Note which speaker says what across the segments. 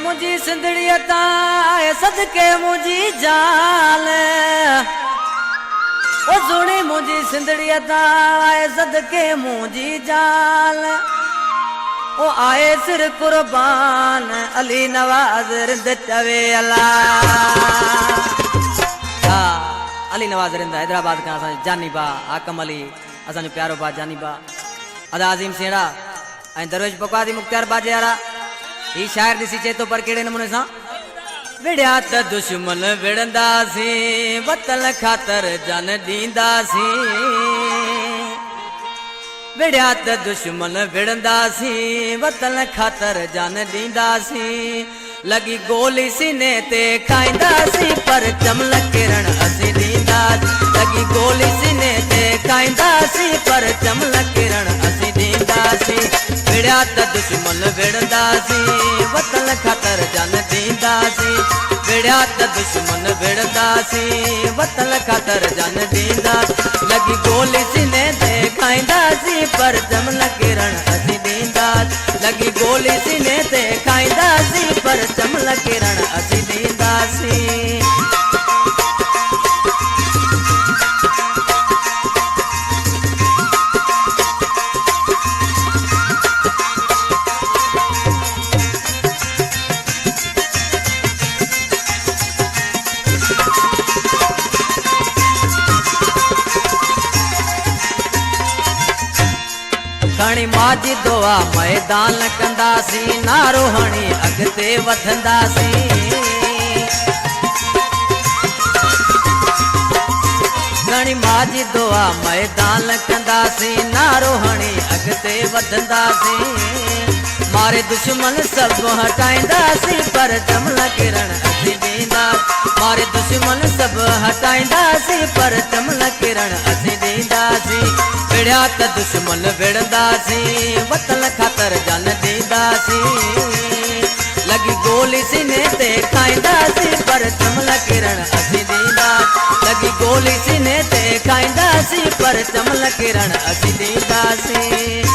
Speaker 1: मुझी सिंधड़िया ताए सदके मुझी जाल ओ सुनी मुझी सिंधड़िया ताए सदके मुझी जाल ओ आए सिर कुर्बान अली नवाज रिंद चवे अल्लाह अली नवाज रिंद हैदराबाद का असा जानी बा आकम अली असा प्यारो बा जानी बा अदा आज़ीम सेड़ा ऐं दरवेश बकवादी मुख्तार बाजेरा ही शायर दिसी चे तो पर केड़े नमूने सा विड़िया त दुश्मन विड़ंदासी वतन खातर जन दींदासी विड़िया त दुश्मन विड़ंदासी वतन खातर जन दींदासी लगी गोली सीने ते खाईंदासी पर चमल किरण असी दींदासी लगी गोली सीने ते खाईंदासी पर चमल किरण असी दींदासी विड़िया त दुश्मन विड़ंदासी वतन खातर जन दींदासी विड़िया त दुश्मन विड़ंदासी वतन खातर जन दींदासी लगी गोली सीने ते खाईंदासी पर चमल किरण असी दींदासी लगी गोली सीने ते खाईंदासी पर चमल किरण असी दींदासी खणी माजी दोआ मैदान कंदासी नारो हणी अगते वधंदासी खणी माजी दोआ मैदान कंदासी नारो हणी अगते वधंदासी मारे दुश्मन सब हटाईंदासी पर चमल किरण असी दींदासी मारे दुश्मन सब हटाईंदासी पर चमल किरण असी दींदासी विड़िया त दुश्मन विड़ंदासी वतन खातर जन दींदासी लगी गोली सीने ते खाईंदासी पर चमल किरण असी दींदासी लगी गोली सीने ते खाईंदासी पर चमल किरण असी दींदासी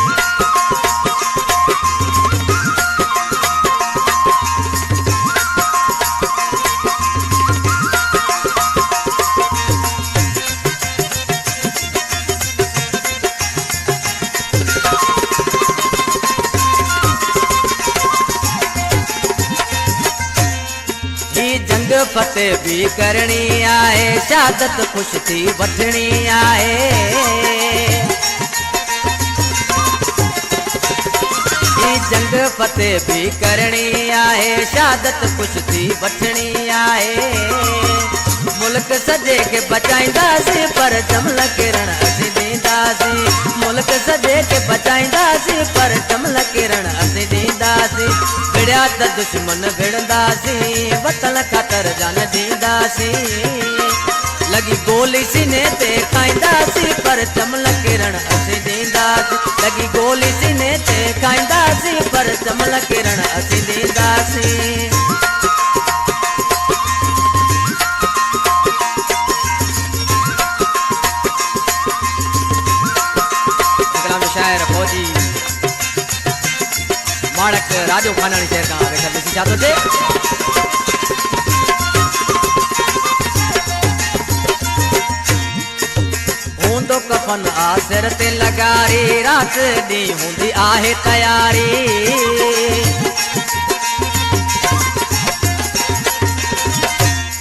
Speaker 1: फतेह भी करनी आए शहादत खुश थी वठनी आए जंग फतेह भी करनी आए शहादत खुश थी वठनी आए मुल्क सजे के बचाईंदासी पर चमल किरण असी दींदासी मुल्क सजे के बचाईंदासी पर चमल किरण असी दींदासी विड़िया त दुश्मन विड़ंदासी वतन खातर जन दींदासी लगी गोली सीने ते खाईंदासी पर चमल किरण असी दींदासी लगी गोली सीने ते खाईंदासी पर चमल किरण असी दींदासी शायर फौजी माणक राजो खानानी शहर का वेठल दिसी छातो थे हूंदो कफन आसिर ते लगारी रात दी हुंदी आहे तयारी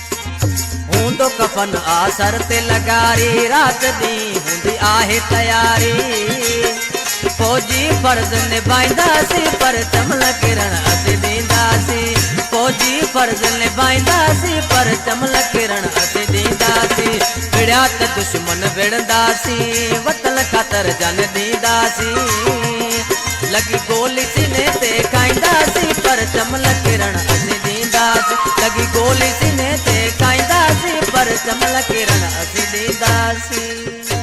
Speaker 1: हूंदो कफन आसर ते लगारी रात दी हुंदी आहे तयारी फौजी फर्ज निभाईंदासी पर चमल किरण असी दींदासी फौजी फर्ज निभाईंदासी पर चमल किरण असी दींदासी विड़िया त दुश्मन विड़ंदासी वतन खातर जन दींदासी लगी गोली सीने ते खाईंदासी पर चमल किरण असी दींदासी लगी गोली सीने ते खाईंदासी पर चमल किरण असी दींदासी